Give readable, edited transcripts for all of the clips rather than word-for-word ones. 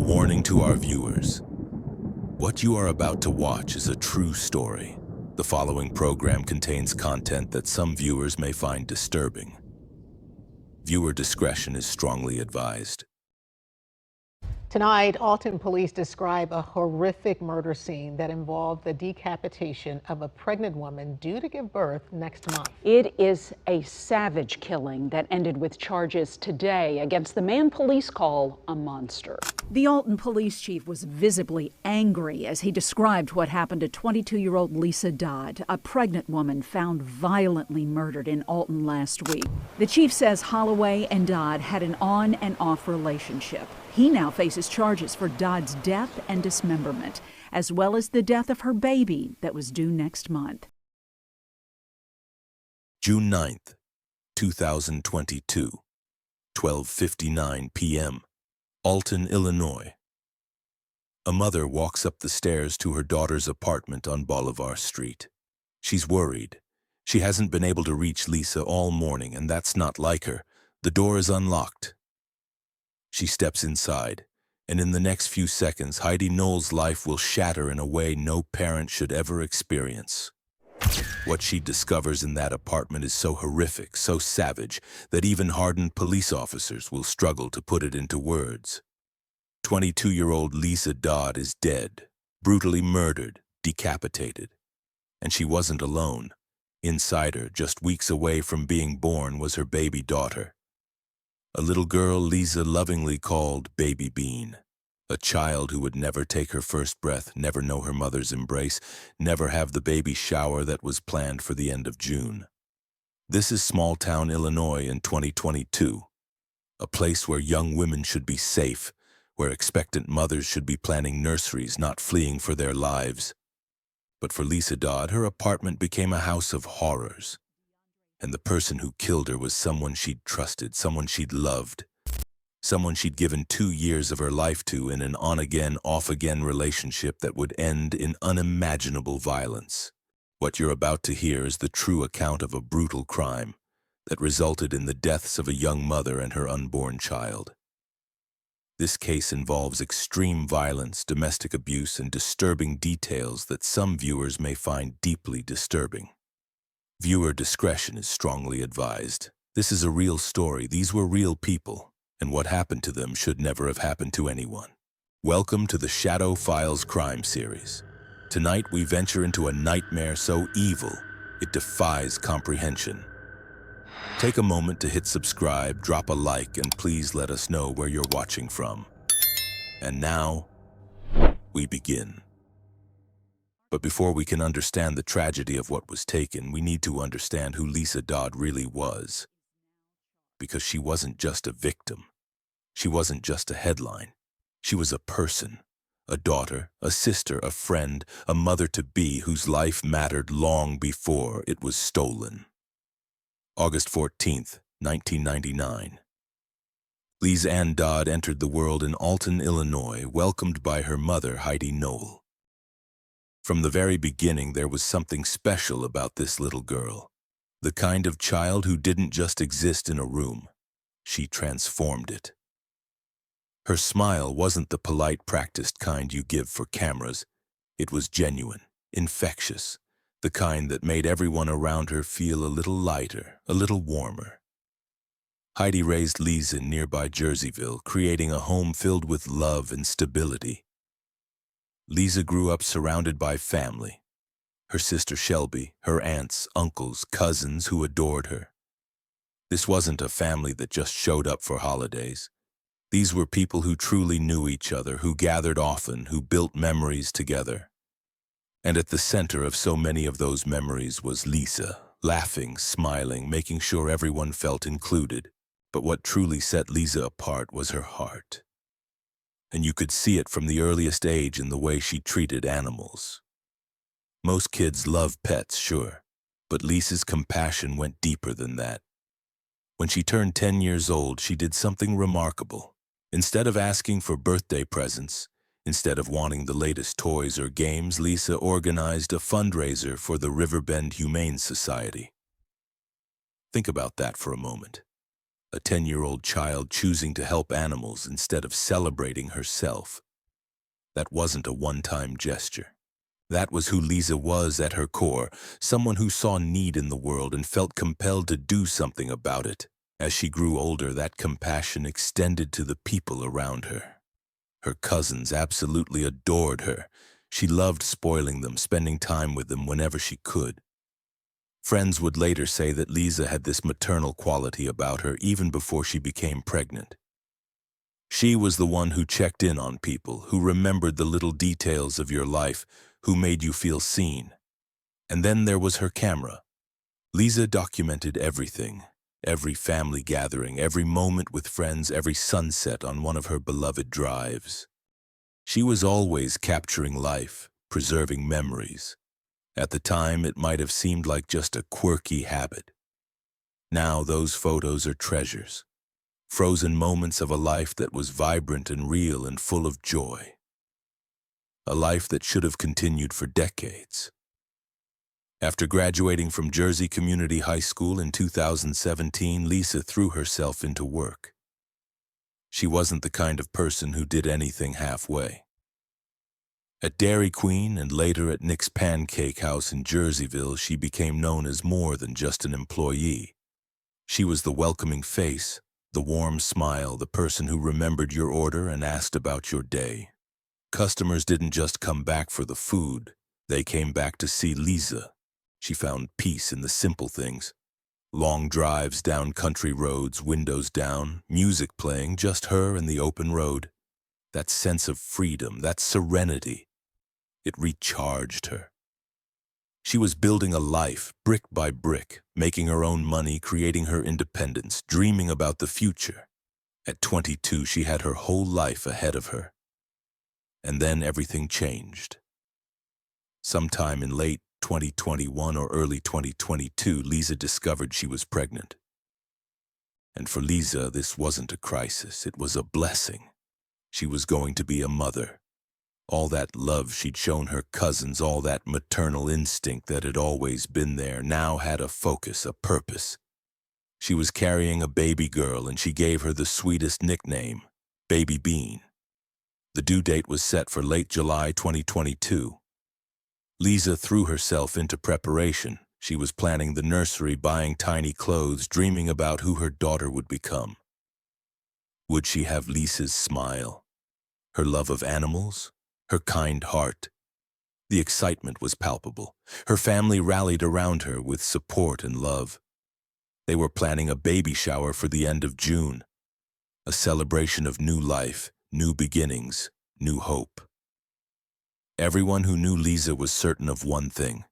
warning to our viewers. What you are about to watch is a true story. The following program contains content that some viewers may find disturbing. Viewer discretion is strongly advised. Tonight, Alton police describe a horrific murder scene that involved the decapitation of a pregnant woman due to give birth next month. It is a savage killing that ended with charges today against the man police call a monster. The Alton police chief was visibly angry as he described what happened to 22-year-old Lisa Dodd, a pregnant woman found violently murdered in Alton last week. The chief says Holloway and Dodd had an on and off relationship. He now faces charges for Dodd's death and dismemberment, as well as the death of her baby that was due next month. June 9th, 2022, 12:59 p.m., Alton, Illinois. A mother walks up the stairs to her daughter's apartment on Bolivar Street. She's worried. She hasn't been able to reach Lisa all morning, and that's not like her. The door is unlocked. She steps inside, and in the next few seconds, Heidi Noel's life will shatter in a way no parent should ever experience. What she discovers in that apartment is so horrific, so savage, that even hardened police officers will struggle to put it into words. 22-year-old Lisa Dodd is dead, brutally murdered, decapitated. And she wasn't alone. Inside her, just weeks away from being born, was her baby daughter. A little girl Lisa lovingly called Baby Bean. A child who would never take her first breath, never know her mother's embrace, never have the baby shower that was planned for the end of June. This is small-town Illinois in 2022, a place where young women should be safe, where expectant mothers should be planning nurseries, not fleeing for their lives. But for Lisa Dodd, her apartment became a house of horrors. And the person who killed her was someone she'd trusted, someone she'd loved, someone she'd given 2 years of her life to in an on-again, off-again relationship that would end in unimaginable violence. What you're about to hear is the true account of a brutal crime that resulted in the deaths of a young mother and her unborn child. This case involves extreme violence, domestic abuse, and disturbing details that some viewers may find deeply disturbing. Viewer discretion is strongly advised. This is a real story. These were real people, and what happened to them should never have happened to anyone. Welcome to the Shadow Files crime series. Tonight we venture into a nightmare so evil, it defies comprehension. Take a moment to hit subscribe, drop a like, and please let us know where you're watching from. And now, we begin. But before we can understand the tragedy of what was taken, we need to understand who Lisa Dodd really was. Because she wasn't just a victim. She wasn't just a headline. She was a person, a daughter, a sister, a friend, a mother-to-be whose life mattered long before it was stolen. August 14th, 1999. Lisa Ann Dodd entered the world in Alton, Illinois, welcomed by her mother, Heidi Noel. From the very beginning, there was something special about this little girl. The kind of child who didn't just exist in a room. She transformed it. Her smile wasn't the polite, practiced kind you give for cameras. It was genuine, infectious, the kind that made everyone around her feel a little lighter, a little warmer. Heidi raised Lisa in nearby Jerseyville, creating a home filled with love and stability. Lisa grew up surrounded by family. Her sister Shelby, her aunts, uncles, cousins who adored her. This wasn't a family that just showed up for holidays. These were people who truly knew each other, who gathered often, who built memories together. And at the center of so many of those memories was Lisa, laughing, smiling, making sure everyone felt included. But what truly set Lisa apart was her heart. And you could see it from the earliest age in the way she treated animals. Most kids love pets, sure, but Lisa's compassion went deeper than that. When she turned 10 years old, she did something remarkable. Instead of asking for birthday presents, instead of wanting the latest toys or games, Lisa organized a fundraiser for the Riverbend Humane Society. Think about that for a moment. A 10-year-old child choosing to help animals instead of celebrating herself. That wasn't a one-time gesture. That was who Lisa was at her core, someone who saw need in the world and felt compelled to do something about it. As she grew older, that compassion extended to the people around her. Her cousins absolutely adored her. She loved spoiling them, spending time with them whenever she could. Friends would later say that Lisa had this maternal quality about her even before she became pregnant. She was the one who checked in on people, who remembered the little details of your life, who made you feel seen. And then there was her camera. Lisa documented everything, every family gathering, every moment with friends, every sunset on one of her beloved drives. She was always capturing life, preserving memories. At the time, it might have seemed like just a quirky habit. Now those photos are treasures, frozen moments of a life that was vibrant and real and full of joy. A life that should have continued for decades. After graduating from Jersey Community High School in 2017, Lisa threw herself into work. She wasn't the kind of person who did anything halfway. At Dairy Queen and later at Nick's Pancake House in Jerseyville, she became known as more than just an employee. She was the welcoming face, the warm smile, the person who remembered your order and asked about your day. Customers didn't just come back for the food, they came back to see Lisa. She found peace in the simple things. Long drives down country roads, windows down, music playing, just her and the open road. That sense of freedom, that serenity. It recharged her. She was building a life, brick by brick, making her own money, creating her independence, dreaming about the future. At 22, she had her whole life ahead of her. And then everything changed. Sometime in late 2021 or early 2022, Lisa discovered she was pregnant. And for Lisa, this wasn't a crisis, it was a blessing. She was going to be a mother. All that love she'd shown her cousins, all that maternal instinct that had always been there, now had a focus, a purpose. She was carrying a baby girl, and she gave her the sweetest nickname, Baby Bean. The due date was set for late July 2022. Lisa threw herself into preparation. She was planning the nursery, buying tiny clothes, dreaming about who her daughter would become. Would she have Lisa's smile? Her love of animals? Her kind heart? The excitement was palpable. Her family rallied around her with support and love. They were planning a baby shower for the end of June, a celebration of new life, new beginnings, new hope. Everyone who knew Lisa was certain of one thing.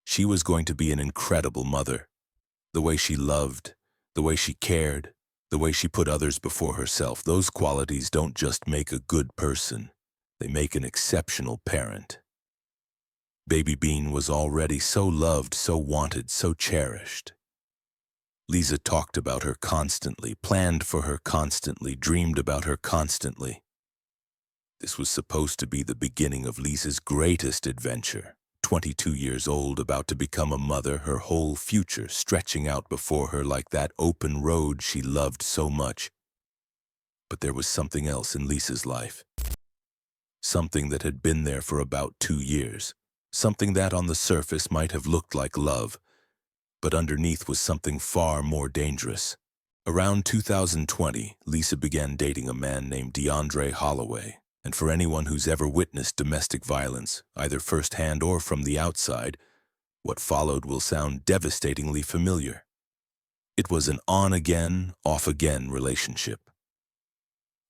She was going to be an incredible mother. The way she loved, the way she cared, the way she put others before herself, those qualities don't just make a good person. They make an exceptional parent. Baby Bean was already so loved, so wanted, so cherished. Lisa talked about her constantly, planned for her constantly, dreamed about her constantly. This was supposed to be the beginning of Lisa's greatest adventure. 22 years old, about to become a mother, her whole future stretching out before her like that open road she loved so much. But there was something else in Lisa's life. Something that had been there for about 2 years. Something that on the surface might have looked like love, but underneath was something far more dangerous. Around 2020, Lisa began dating a man named Deundrea Holloway. And for anyone who's ever witnessed domestic violence, either firsthand or from the outside, what followed will sound devastatingly familiar. It was an on-again, off-again relationship.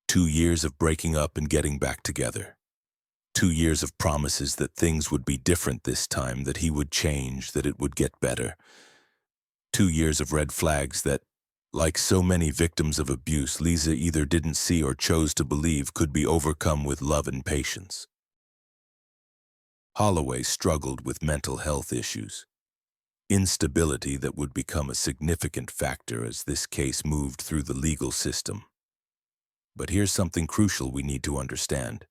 2 years of breaking up and getting back together. 2 years of promises that things would be different this time, that he would change, that it would get better. 2 years of red flags that, like so many victims of abuse, Lisa either didn't see or chose to believe could be overcome with love and patience. Holloway struggled with mental health issues, instability that would become a significant factor as this case moved through the legal system. But here's something crucial we need to understand.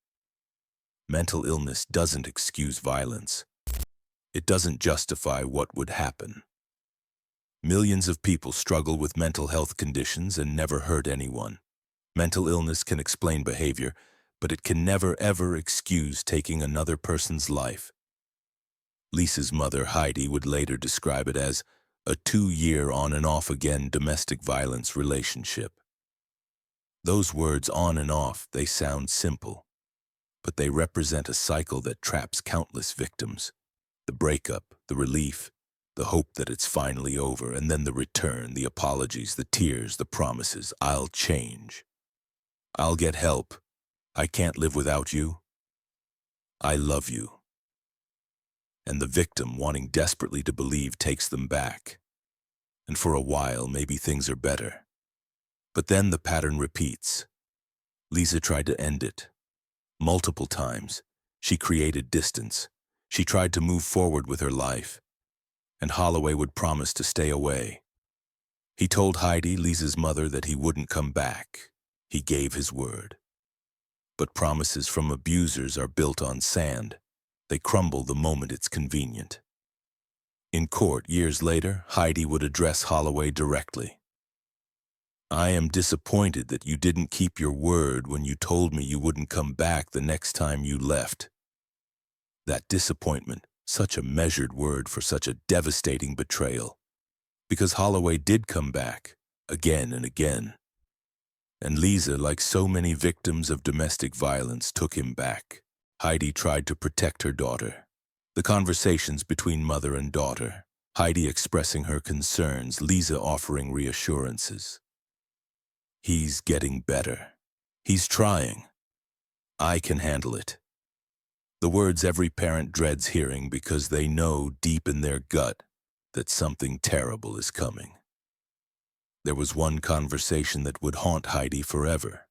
Mental illness doesn't excuse violence. It doesn't justify what would happen. Millions of people struggle with mental health conditions and never hurt anyone. Mental illness can explain behavior, but it can never ever excuse taking another person's life. Lisa's mother, Heidi, would later describe it as a 2-year on and off again domestic violence relationship. Those words, on and off, they sound simple, but they represent a cycle that traps countless victims. The breakup, the relief, the hope that it's finally over, and then the return, the apologies, the tears, the promises. I'll change. I'll get help. I can't live without you. I love you. And the victim, wanting desperately to believe, takes them back. And for a while, maybe things are better. But then the pattern repeats. Lisa tried to end it. Multiple times, she created distance. She tried to move forward with her life. And Holloway would promise to stay away. He told Heidi, Lisa's mother, that he wouldn't come back. He gave his word. But promises from abusers are built on sand. They crumble the moment it's convenient. In court, years later, Heidi would address Holloway directly. I am disappointed that you didn't keep your word when you told me you wouldn't come back the next time you left. That disappointment, such a measured word for such a devastating betrayal. Because Holloway did come back, again and again. And Lisa, like so many victims of domestic violence, took him back. Heidi tried to protect her daughter. The conversations between mother and daughter, Heidi expressing her concerns, Lisa offering reassurances. He's getting better. He's trying. I can handle it. The words every parent dreads hearing because they know deep in their gut that something terrible is coming. There was one conversation that would haunt Heidi forever.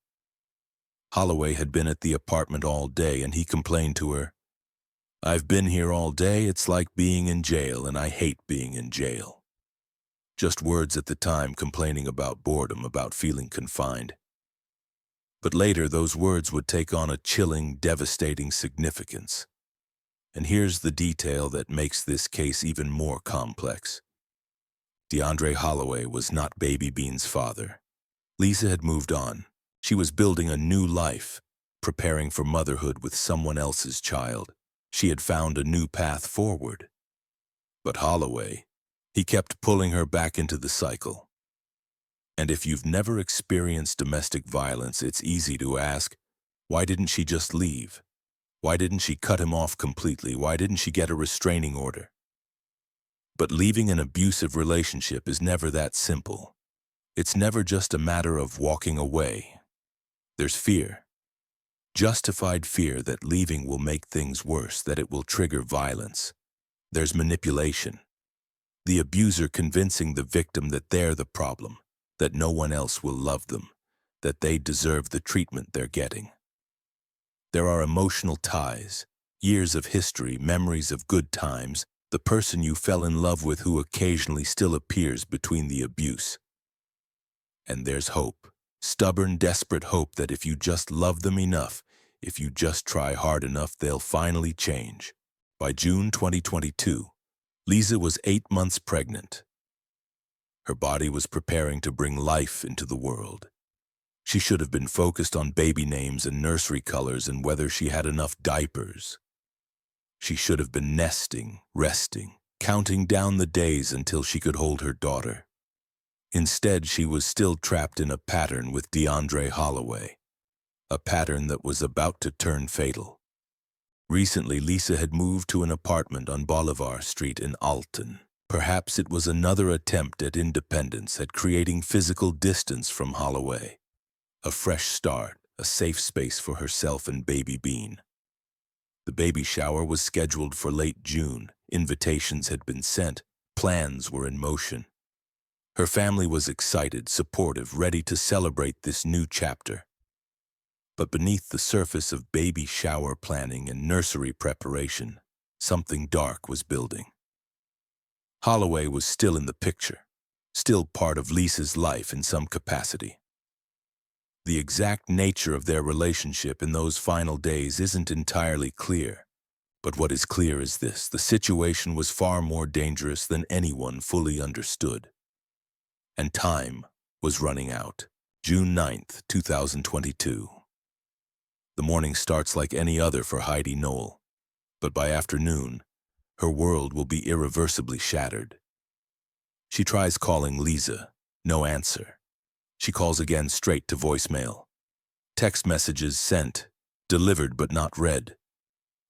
Holloway had been at the apartment all day and he complained to her, I've been here all day, it's like being in jail and I hate being in jail. Just words at the time, complaining about boredom, about feeling confined. But later those words would take on a chilling, devastating significance. And here's the detail that makes this case even more complex. Deundrea Holloway was not Baby Bean's father. Lisa had moved on. She was building a new life, preparing for motherhood with someone else's child. She had found a new path forward. But Holloway, he kept pulling her back into the cycle. And if you've never experienced domestic violence, it's easy to ask, why didn't she just leave? Why didn't she cut him off completely? Why didn't she get a restraining order? But leaving an abusive relationship is never that simple. It's never just a matter of walking away. There's fear. Justified fear that leaving will make things worse, that it will trigger violence. There's manipulation. The abuser convincing the victim that they're the problem, that no one else will love them, that they deserve the treatment they're getting. There are emotional ties, years of history, memories of good times, the person you fell in love with who occasionally still appears between the abuse. And there's hope, stubborn, desperate hope that if you just love them enough, if you just try hard enough, they'll finally change. By June 2022, Lisa was 8 months pregnant. Her body was preparing to bring life into the world. She should have been focused on baby names and nursery colors and whether she had enough diapers. She should have been nesting, resting, counting down the days until she could hold her daughter. Instead, she was still trapped in a pattern with Deundrea Holloway, a pattern that was about to turn fatal. Recently, Lisa had moved to an apartment on Bolivar Street in Alton. Perhaps it was another attempt at independence, at creating physical distance from Holloway. A fresh start, a safe space for herself and baby Bean. The baby shower was scheduled for late June. Invitations had been sent. Plans were in motion. Her family was excited, supportive, ready to celebrate this new chapter. But beneath the surface of baby shower planning and nursery preparation, something dark was building. Holloway was still in the picture, still part of Lisa's life in some capacity. The exact nature of their relationship in those final days isn't entirely clear. But what is clear is this: the situation was far more dangerous than anyone fully understood. and time was running out. June 9th, 2022. The morning starts like any other for Heidi Noel, but by afternoon, her world will be irreversibly shattered. She tries calling Lisa, no answer. She calls again straight to voicemail. Text messages sent, delivered but not read.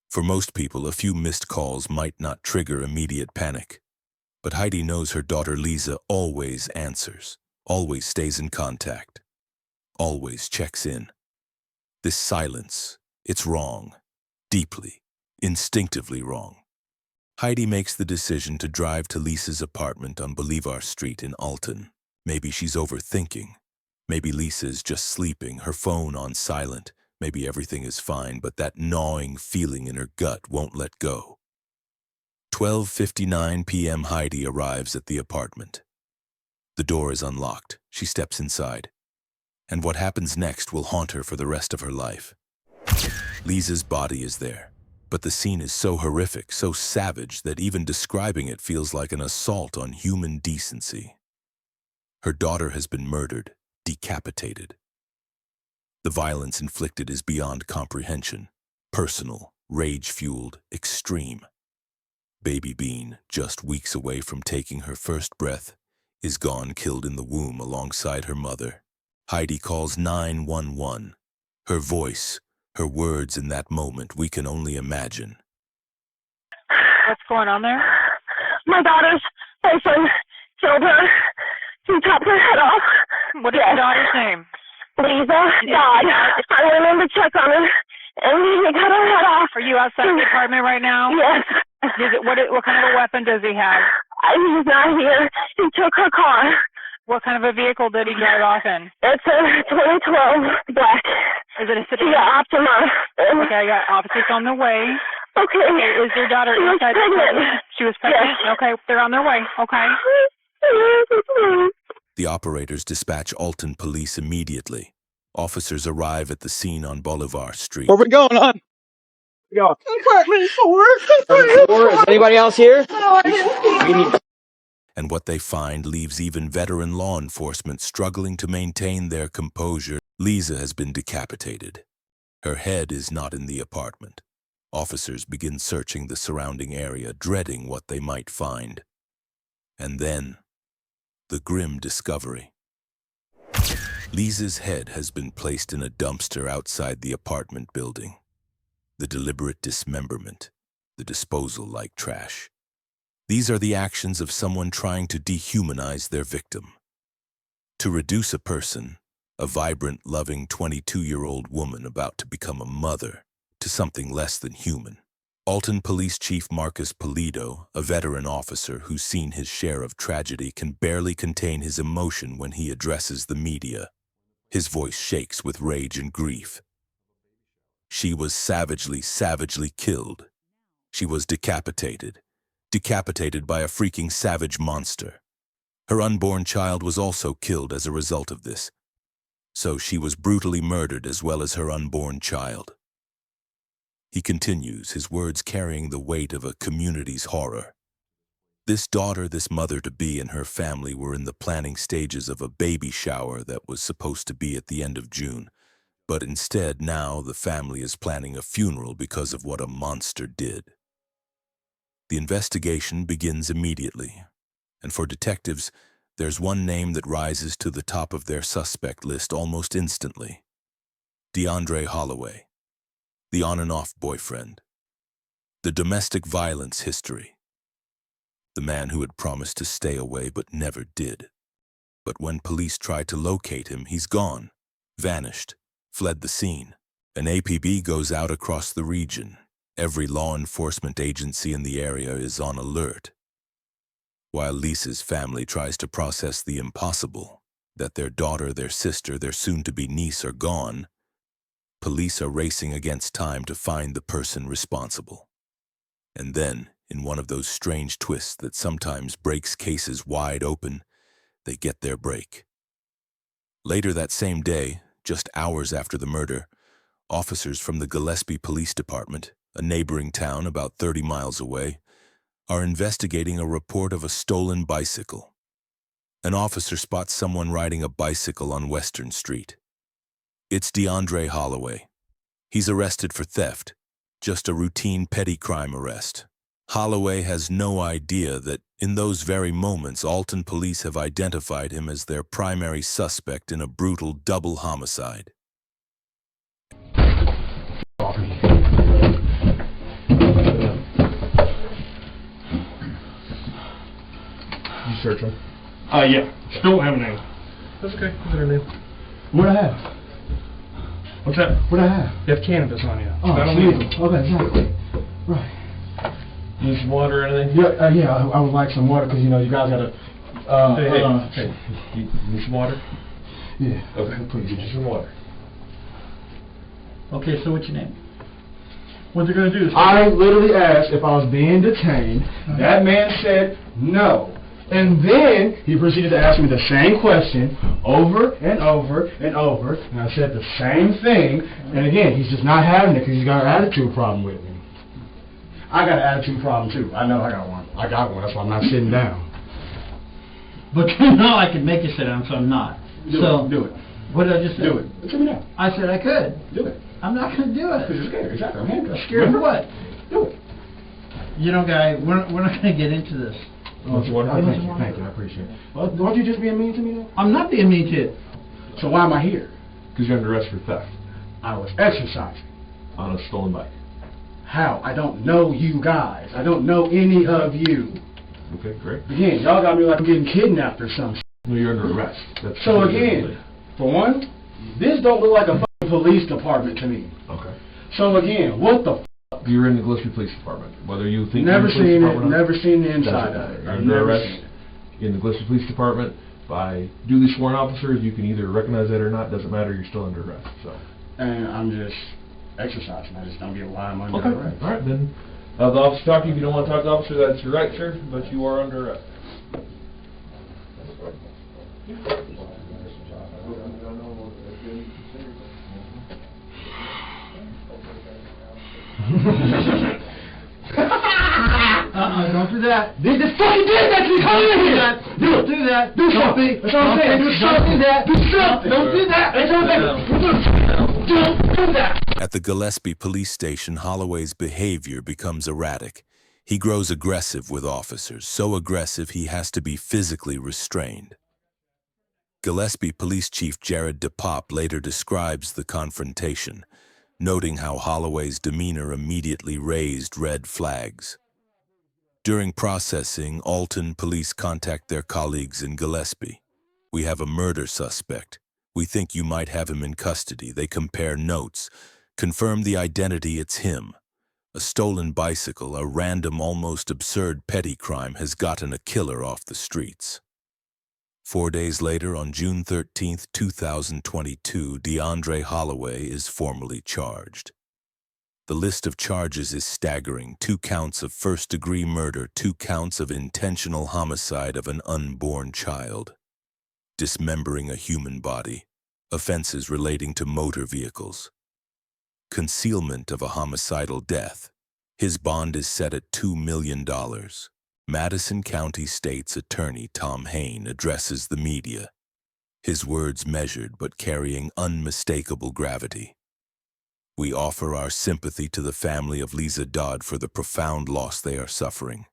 For most people, a few missed calls might not trigger immediate panic. But Heidi knows her daughter Lisa always answers, always stays in contact, always checks in. This silence, it's wrong, deeply, instinctively wrong. Heidi makes the decision to drive to Lisa's apartment on Bolivar Street in Alton. Maybe she's overthinking. Maybe Lisa's just sleeping, her phone on silent. Maybe everything is fine, but that gnawing feeling in her gut won't let go. 12:59 p.m. Heidi arrives at the apartment. The door is unlocked. She steps inside. And what happens next will haunt her for the rest of her life. Lisa's body is there, but the scene is so horrific, so savage, that even describing it feels like an assault on human decency. Her daughter has been murdered, decapitated. The violence inflicted is beyond comprehension, personal, rage-fueled, extreme. Baby Bean, just weeks away from taking her first breath, is gone, killed in the womb alongside her mother. Heidi calls 911. Her voice, her words in that moment, we can only imagine. What's going on there? My daughter's boyfriend killed her. He chopped her head off. What is your daughter's name? Lisa Dodd. I went in to check on her, and he cut her head off. Are you outside the apartment right now? Yes. What kind of a weapon does he have? He's not here. He took her car. What kind of a vehicle did he drive off in? It's a 2012 black. Is it a city? Yeah, Optima. Okay, I got officers on the way. Okay. Is your daughter She was inside the pregnant. apartment? She was pregnant? Yes. Okay, they're on their way. Okay. The operators dispatch Alton police immediately. Officers arrive at the scene on Bolivar Street. Where we going on? Go. Apartment 4. Is anybody else here? We need And what they find leaves even veteran law enforcement struggling to maintain their composure. Lisa has been decapitated. Her head is not in the apartment. Officers begin searching the surrounding area, dreading what they might find. And then, the grim discovery. Lisa's head has been placed in a dumpster outside the apartment building. The deliberate dismemberment, the disposal like trash. These are the actions of someone trying to dehumanize their victim. To reduce a person, a vibrant, loving 22-year-old woman about to become a mother, to something less than human. Alton Police Chief Marcus Pulido, a veteran officer who's seen his share of tragedy, can barely contain his emotion when he addresses the media. His voice shakes with rage and grief. She was savagely, savagely killed. She was decapitated. Decapitated by a freaking savage monster. Her unborn child was also killed as a result of this. So she was brutally murdered as well as her unborn child. He continues, his words carrying the weight of a community's horror. This daughter, this mother-to-be, and her family were in the planning stages of a baby shower that was supposed to be at the end of June. But instead, now the family is planning a funeral because of what a monster did. The investigation begins immediately. And for detectives, there's one name that rises to the top of their suspect list almost instantly. Deundrea Holloway. The on-and-off boyfriend. The domestic violence history. The man who had promised to stay away but never did. But when police tried to locate him, he's gone, vanished, fled the scene. An APB goes out across the region. Every law enforcement agency in the area is on alert. While Lisa's family tries to process the impossible, that their daughter, their sister, their soon-to-be niece are gone, police are racing against time to find the person responsible. And then, in one of those strange twists that sometimes breaks cases wide open, they get their break. Later that same day, just hours after the murder, officers from the Gillespie Police Department, a neighboring town about 30 miles away, are investigating a report of a stolen bicycle. An officer spots someone riding a bicycle on Western Street. It's Deundrea Holloway. He's arrested for theft, just a routine petty crime arrest. Holloway has no idea that in those very moments, Alton police have identified him as their primary suspect in a brutal double homicide. You search him? Yeah. Still don't have a name. That's okay. Is there a name? What'd I have? What's that? What'd I have? You have cannabis on you. Oh, I don't sweet. need it. Okay, exactly. Right. Need some water or anything? Yeah, I would like some water because, you know, you guys gotta, Hey, you need some water? Yeah. Okay, Please. get you some water. Okay, so what's your name? What they're gonna do? I literally asked if I was being detained. That man said no. And then he proceeded to ask me the same question over and over and over. And I said the same thing. And again, he's just not having it because he's got an attitude problem with me. I got an attitude problem too. I know I got one. I got one. That's why I'm not sitting down. But you know I can make you sit down, so I'm not. Do it. What did I just say? Do it. Tell me now. I said I could. Do it. I'm not gonna do it. Because you're scared. Exactly. I'm handcuffed. Scared of what? Do it. You know, guy, we're not gonna get into this. Oh, thank you. I appreciate it. Well, aren't you just being mean to me though? I'm not being mean to you. So why am I here? Because you're under arrest for theft I was exercising. on a stolen bike. How? I don't know you guys. I don't know any of you. Okay, great. Again, y'all got me like I'm getting kidnapped or something. No, you're under arrest. That's So again, for one, this don't look like a fucking police department to me. Okay. So again, what the fuck? You're in the Gillespie Police Department. Whether you think Never you're in the police seen it. department or not, Never seen the inside doesn't of it. matter. You're I've under never arrest seen it. in the Gillespie Police Department by duly sworn officers. You can either recognize that or not. Doesn't matter. You're still under arrest. So. And I'm just exercising. I just don't get why I'm under Okay. arrest. All right, then. The officer talk to you. If you don't want to talk to the officer, that's your right, sir. But you are under arrest. Don't do that. They just fucking did that to me. Come in here. Don't do that. Do something. That's what I'm saying. Do something. Do something. Don't do that. That's what I'm saying. Don't do that. At the Gillespie police station, Holloway's behavior becomes erratic. He grows aggressive with officers, so aggressive he has to be physically restrained. Gillespie Police Chief Jared DePop later describes the confrontation, noting how Holloway's demeanor immediately raised red flags. During processing, Alton police contact their colleagues in Gillespie. "We have a murder suspect. We think you might have him in custody." They compare notes, confirm the identity, it's him. A stolen bicycle, a random, almost absurd petty crime, has gotten a killer off the streets. 4 days later, on June 13, 2022, Deundrea Holloway is formally charged. The list of charges is staggering: 2 counts of first-degree murder, 2 counts of intentional homicide of an unborn child, dismembering a human body, offenses relating to motor vehicles, concealment of a homicidal death. His bond is set at $2 million. Madison County State's Attorney Tom Hain addresses the media, his words measured but carrying unmistakable gravity. "We offer our sympathy to the family of Lisa Dodd for the profound loss they are suffering.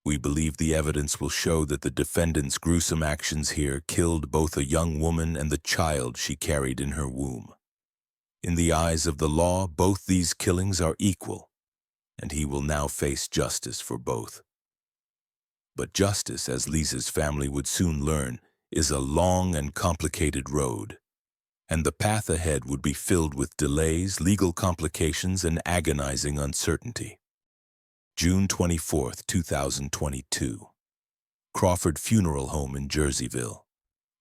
We believe the evidence will show that the defendant's gruesome actions here killed both a young woman and the child she carried in her womb. In the eyes of the law, both these killings are equal, and he will now face justice for both." But justice, as Lisa's family would soon learn, is a long and complicated road, and the path ahead would be filled with delays, legal complications, and agonizing uncertainty. June 24, 2022. Crawford Funeral Home in Jerseyville.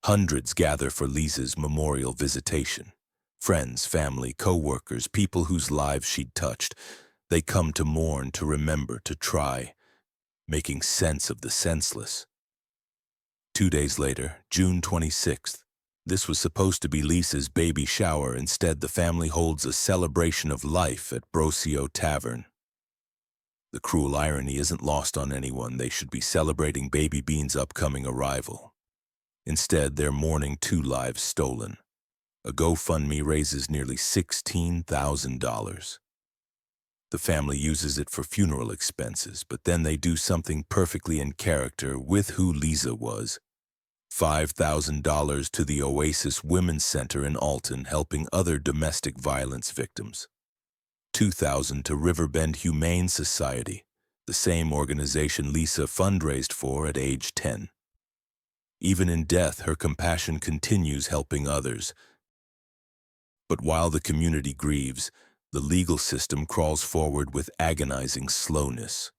Hundreds gather for Lisa's memorial visitation. Friends, family, co-workers, people whose lives she'd touched. They come to mourn, to remember, to try, making sense of the senseless. 2 days later, June 26th. This was supposed to be Lisa's baby shower. Instead, the family holds a celebration of life at Brosio Tavern. The cruel irony isn't lost on anyone. They should be celebrating Baby Bean's upcoming arrival. Instead, they're mourning 2 lives stolen. A GoFundMe raises nearly $16,000. The family uses it for funeral expenses, but then they do something perfectly in character with who Lisa was. $5,000 to the Oasis Women's Center in Alton, helping other domestic violence victims. $2,000 to Riverbend Humane Society, the same organization Lisa fundraised for at age 10. Even in death, her compassion continues, helping others. But while the community grieves, the legal system crawls forward with agonizing slowness.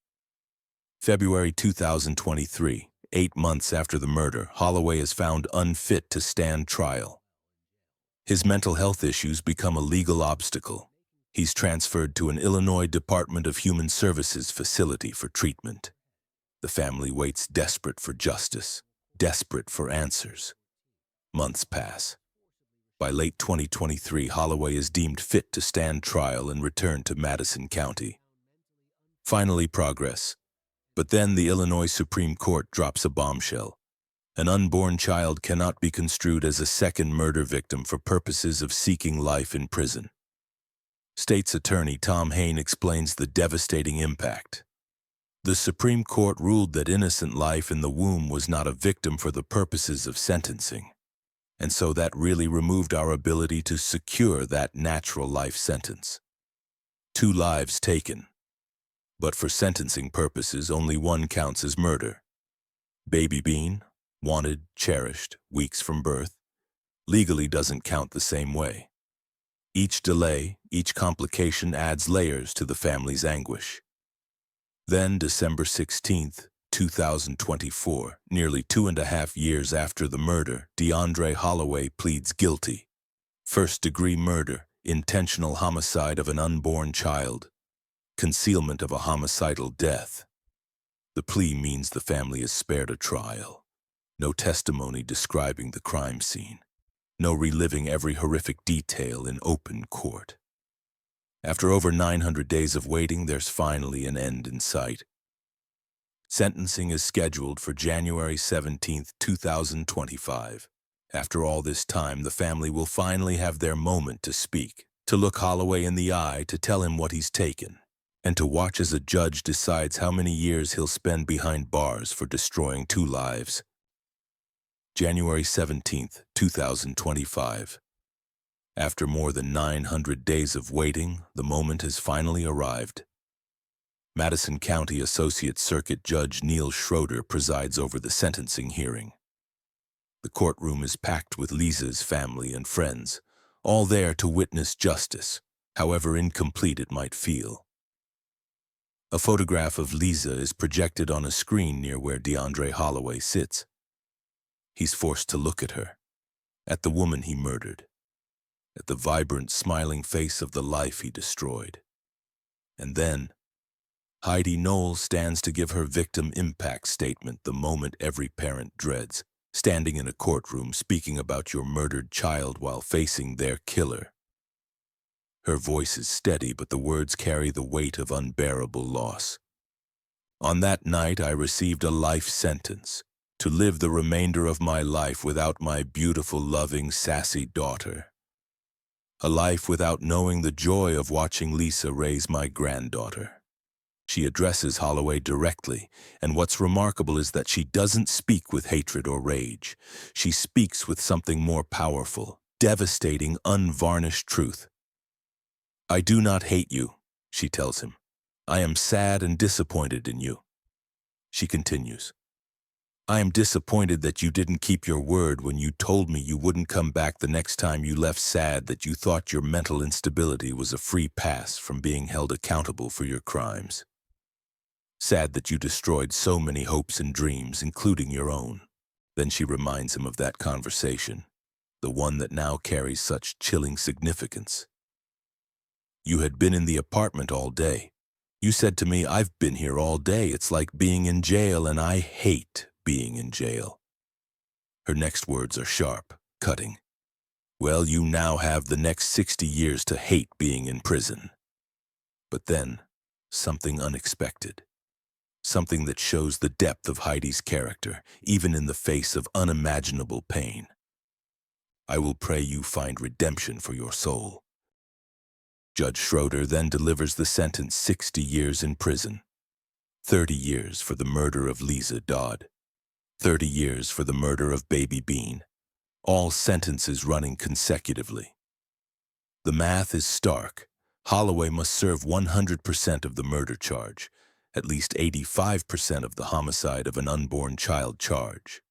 February 2023, 8 months after the murder, Holloway is found unfit to stand trial. His mental health issues become a legal obstacle. He's transferred to an Illinois Department of Human Services facility for treatment. The family waits, desperate for justice, desperate for answers. Months pass. By late 2023, Holloway is deemed fit to stand trial and return to Madison County. Finally, progress. But then the Illinois Supreme Court drops a bombshell. An unborn child cannot be construed as a second murder victim for purposes of seeking life in prison. State's Attorney Tom Hain explains the devastating impact. The Supreme Court ruled that innocent life in the womb was not a victim for the purposes of sentencing. And so that really removed our ability to secure that natural life sentence. 2 lives taken. But for sentencing purposes, only one counts as murder. Baby Bean, wanted, cherished, weeks from birth, legally doesn't count the same way. Each delay, each complication adds layers to the family's anguish. Then, December 16th, 2024, nearly 2.5 years after the murder, Deundrea Holloway pleads guilty. First-degree murder, intentional homicide of an unborn child, concealment of a homicidal death. The plea means the family is spared a trial. No testimony describing the crime scene. No reliving every horrific detail in open court. After over 900 days of waiting, there's finally an end in sight. Sentencing is scheduled for January 17, 2025. After all this time, the family will finally have their moment to speak, to look Holloway in the eye, to tell him what he's taken, and to watch as a judge decides how many years he'll spend behind bars for destroying 2 lives. January 17, 2025. After more than 900 days of waiting, the moment has finally arrived. Madison County Associate Circuit Judge Neil Schroeder presides over the sentencing hearing. The courtroom is packed with Lisa's family and friends, all there to witness justice, however incomplete it might feel. A photograph of Lisa is projected on a screen near where Deundrea Holloway sits. He's forced to look at her, at the woman he murdered, at the vibrant, smiling face of the life he destroyed. And then, Heidi Noel stands to give her victim impact statement, the moment every parent dreads, standing in a courtroom speaking about your murdered child while facing their killer. Her voice is steady, but the words carry the weight of unbearable loss. On that night, I received a life sentence, to live the remainder of my life without my beautiful, loving, sassy daughter. A life without knowing the joy of watching Lisa raise my granddaughter. She addresses Holloway directly, and what's remarkable is that she doesn't speak with hatred or rage. She speaks with something more powerful, devastating, unvarnished truth. I do not hate you, she tells him. I am sad and disappointed in you. She continues. I am disappointed that you didn't keep your word when you told me you wouldn't come back the next time you left, sad that you thought your mental instability was a free pass from being held accountable for your crimes. Sad that you destroyed so many hopes and dreams, including your own. Then she reminds him of that conversation, the one that now carries such chilling significance. You had been in the apartment all day. You said to me, I've been here all day. It's like being in jail, and I hate being in jail. Her next words are sharp, cutting. Well, you now have the next 60 years to hate being in prison. But then, something unexpected. Something that shows the depth of Heidi's character, even in the face of unimaginable pain. I will pray you find redemption for your soul. Judge Schroeder then delivers the sentence: 60 years in prison. 30 years for the murder of Liese Dodd. 30 years for the murder of Baby Bean. All sentences running consecutively. The math is stark. Holloway must serve 100% of the murder charge, at least 85% of the homicide of an unborn child charge,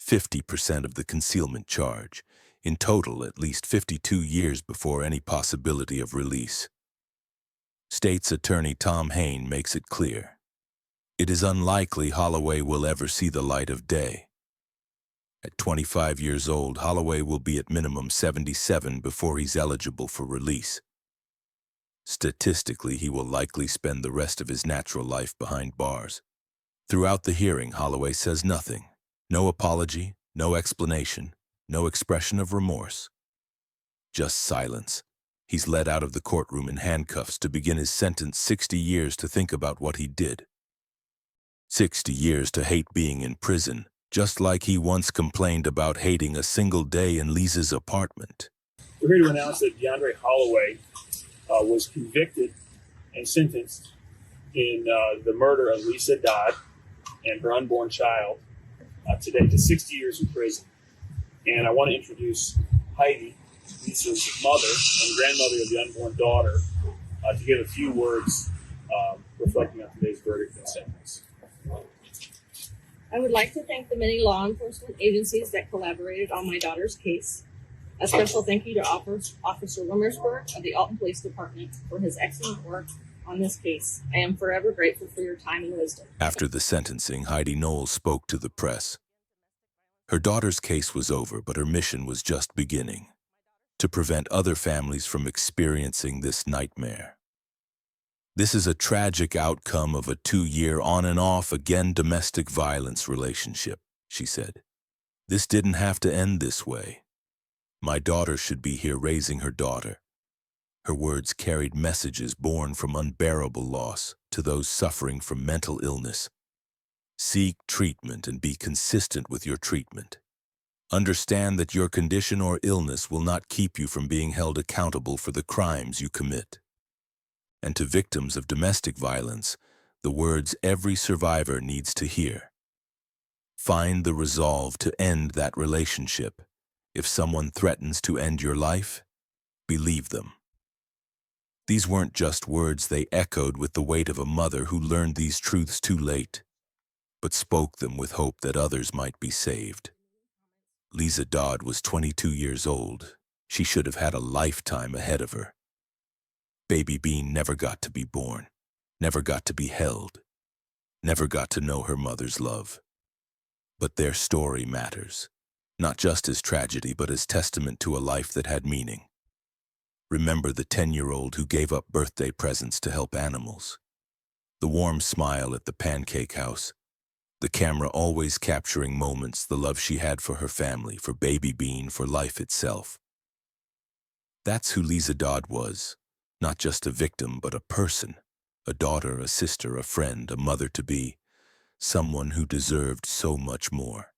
50% of the concealment charge, in total at least 52 years before any possibility of release. State's Attorney Tom Hain makes it clear. It is unlikely Holloway will ever see the light of day. At 25 years old, Holloway will be at minimum 77 before he's eligible for release. Statistically, he will likely spend the rest of his natural life behind bars. Throughout the hearing, Holloway says nothing. No apology, no explanation, no expression of remorse. Just silence. He's led out of the courtroom in handcuffs to begin his sentence: 60 years to think about what he did. 60 years to hate being in prison, just like he once complained about hating a single day in Lisa's apartment. We're here to announce that Deundrea Holloway was convicted and sentenced in the murder of Lisa Dodd and her unborn child today to 60 years in prison. And I want to introduce Heidi, Lisa's mother and grandmother of the unborn daughter, to give a few words reflecting on today's verdict and sentence. I would like to thank the many law enforcement agencies that collaborated on my daughter's case. A special thank you to Officer Wimmersberg of the Alton Police Department for his excellent work on this case. I am forever grateful for your time and wisdom. After the sentencing, Heidi Noel spoke to the press. Her daughter's case was over, but her mission was just beginning: to prevent other families from experiencing this nightmare. This is a tragic outcome of a 2-year on-and-off again domestic violence relationship, she said. This didn't have to end this way. My daughter should be here raising her daughter. Her words carried messages born from unbearable loss to those suffering from mental illness. Seek treatment and be consistent with your treatment. Understand that your condition or illness will not keep you from being held accountable for the crimes you commit. And to victims of domestic violence, the words every survivor needs to hear. Find the resolve to end that relationship. If someone threatens to end your life, believe them. These weren't just words, they echoed with the weight of a mother who learned these truths too late, but spoke them with hope that others might be saved. Lisa Dodd was 22 years old. She should have had a lifetime ahead of her. Baby Bean never got to be born, never got to be held, never got to know her mother's love. But their story matters, not just as tragedy, but as testament to a life that had meaning. Remember the 10-year-old who gave up birthday presents to help animals, the warm smile at the pancake house, the camera always capturing moments, the love she had for her family, for Baby Bean, for life itself. That's who Lisa Dodd was, not just a victim, but a person, a daughter, a sister, a friend, a mother-to-be, someone who deserved so much more.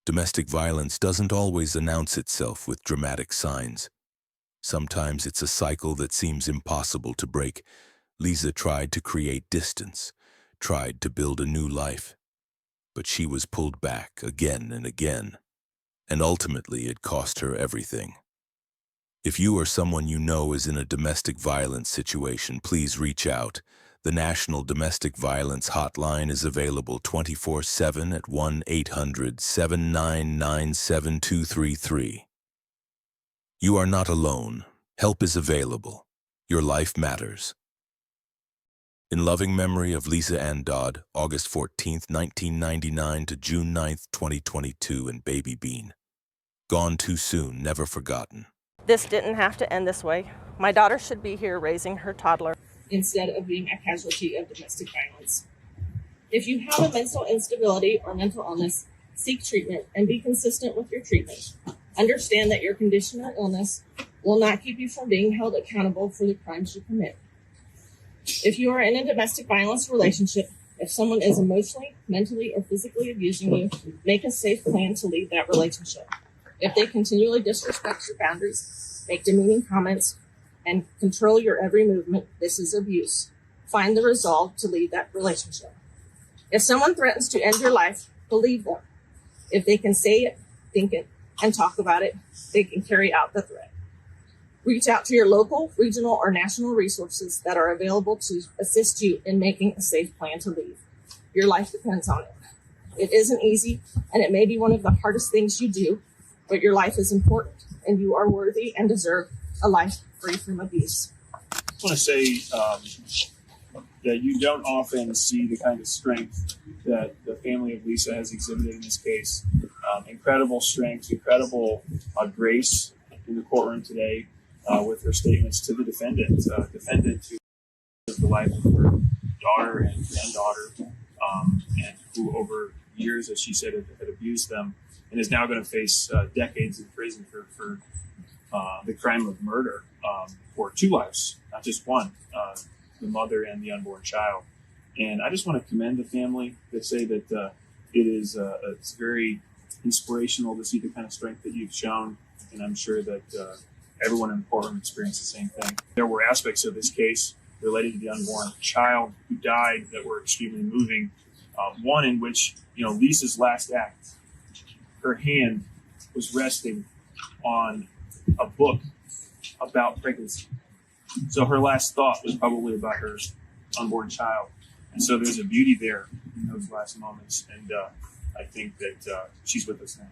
Domestic violence doesn't always announce itself with dramatic signs. Sometimes it's a cycle that seems impossible to break. Lisa tried to create distance, tried to build a new life, but she was pulled back again and again, and ultimately it cost her everything. If you or someone you know is in a domestic violence situation, please reach out. The National Domestic Violence Hotline is available 24/7 at 1-800-799-7233. You are not alone. Help is available. Your life matters. In loving memory of Lisa Ann Dodd, August 14, 1999 to June 9, 2022, and Baby Bean. Gone too soon, never forgotten. This didn't have to end this way. My daughter should be here raising her toddler instead of being a casualty of domestic violence. If you have a mental instability or mental illness, seek treatment and be consistent with your treatment. Understand that your condition or illness will not keep you from being held accountable for the crimes you commit. If you are in a domestic violence relationship, if someone is emotionally, mentally, or physically abusing you, make a safe plan to leave that relationship. If they continually disrespect your boundaries, make demeaning comments, and control your every movement, this is abuse. Find the resolve to leave that relationship. If someone threatens to end your life, believe them. If they can say it, think it, and talk about it, they can carry out the threat. Reach out to your local, regional, or national resources that are available to assist you in making a safe plan to leave. Your life depends on it. It isn't easy, and it may be one of the hardest things you do, but your life is important, and you are worthy and deserve a life free from abuse. I want to say that you don't often see the kind of strength that the family of Lisa has exhibited in this case. Incredible strength, incredible grace in the courtroom today with her statements to the defendant. Defendant who lived the life of her daughter and granddaughter, and who over years, as she said, had abused them, and is now going to face decades in prison for the crime of murder for 2 lives, not just one, the mother and the unborn child. And I just want to commend the family to say that it's very inspirational to see the kind of strength that you've shown, and I'm sure that everyone in the courtroom experienced the same thing. There were aspects of this case related to the unborn child who died that were extremely moving. One in which, Lisa's last act, her hand was resting on a book about pregnancy. So her last thought was probably about her unborn child. And so there's a beauty there in those last moments. And I think that she's with us now.